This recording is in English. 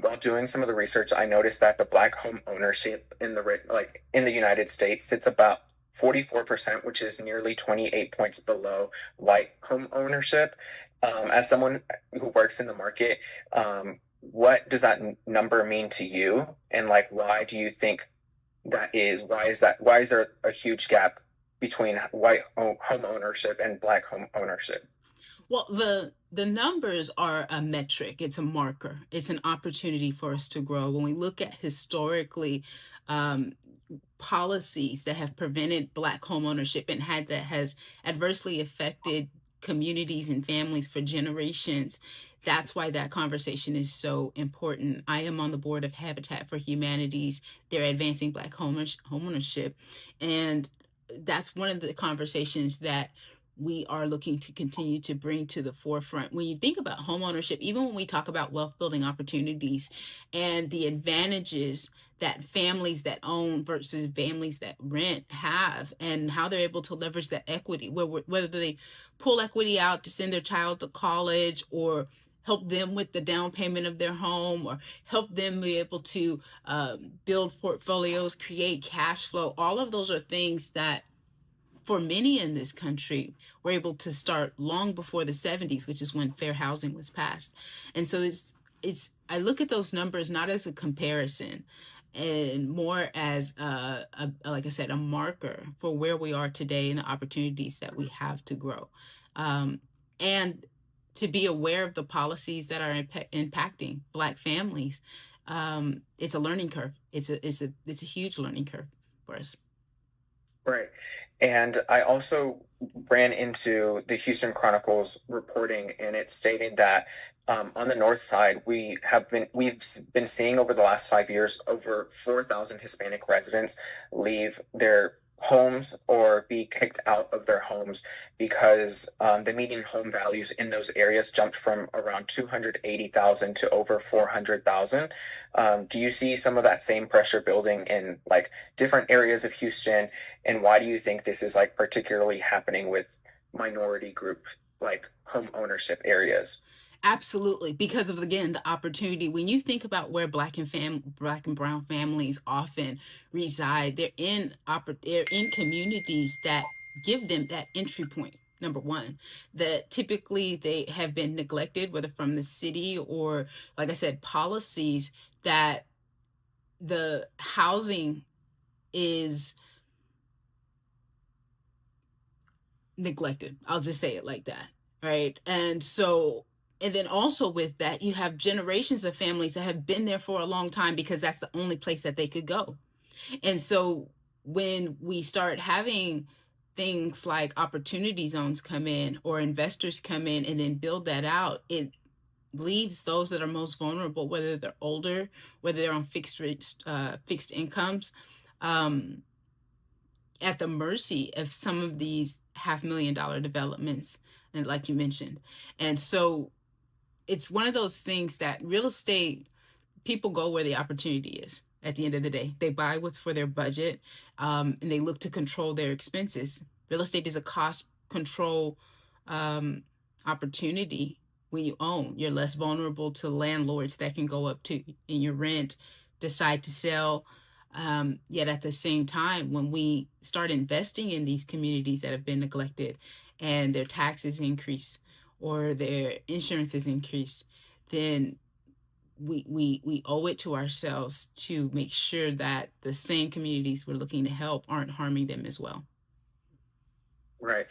while doing some of the research, I noticed that the black home ownership in in the United States sits about 44%, which is nearly 28 points below white home ownership. As someone who works in the market, what does that number mean to you? And like, why do you think that is? Why is that? Why is there a huge gap between home ownership and black home ownership? Well, the numbers are a metric. It's a marker. It's an opportunity for us to grow. When we look at historically um, policies that have prevented Black home ownership and had that has adversely affected communities and families for generations, that's why that conversation is so important. I am on the board of Habitat for Humanities. They're advancing Black home ownership, and that's one of the conversations that we are looking to continue to bring to the forefront. When you think about homeownership, even when we talk about wealth building opportunities and the advantages that families that own versus families that rent have, and how they're able to leverage that equity, whether they pull equity out to send their child to college, or help them with the down payment of their home, or help them be able to build portfolios, create cash flow. All of those are things that for many in this country were able to start long before the 70s, which is when fair housing was passed. And so it's I look at those numbers not as a comparison, and more as like I said, a marker for where we are today and the opportunities that we have to grow, and to be aware of the policies that are impacting Black families. It's a learning curve. It's a huge learning curve for us. Right. And I also ran into the Houston Chronicles reporting, and it stated that on the north side, we've been seeing over the last 5 years over 4,000 Hispanic residents leave their homes or be kicked out of their homes because the median home values in those areas jumped from around 280,000 to over 400,000. Do you see some of that same pressure building in like different areas of Houston? And why do you think this is like particularly happening with minority group like home ownership areas? Absolutely, because of again the opportunity. When you think about where Black and brown families often reside, they're in communities that give them that entry point. Number one, that typically they have been neglected, whether from the city or, like I said, policies that the housing is neglected. I'll just say it like that. Right. And then also with that, you have generations of families that have been there for a long time because that's the only place that they could go. And so when we start having things like opportunity zones come in, or investors come in and then build that out, it leaves those that are most vulnerable, whether they're older, whether they're on fixed incomes, um, at the mercy of some of these $500,000 developments, and like you mentioned. And so it's one of those things that real estate, people go where the opportunity is. At the end of the day, they buy what's for their budget, and they look to control their expenses. Real estate is a cost control um, opportunity. When you own, you're less vulnerable to landlords that can go up to in your rent, decide to sell. Yet at the same time, when we start investing in these communities that have been neglected, and their taxes increase or their insurances increase, then we owe it to ourselves to make sure that the same communities we're looking to help aren't harming them as well. Right.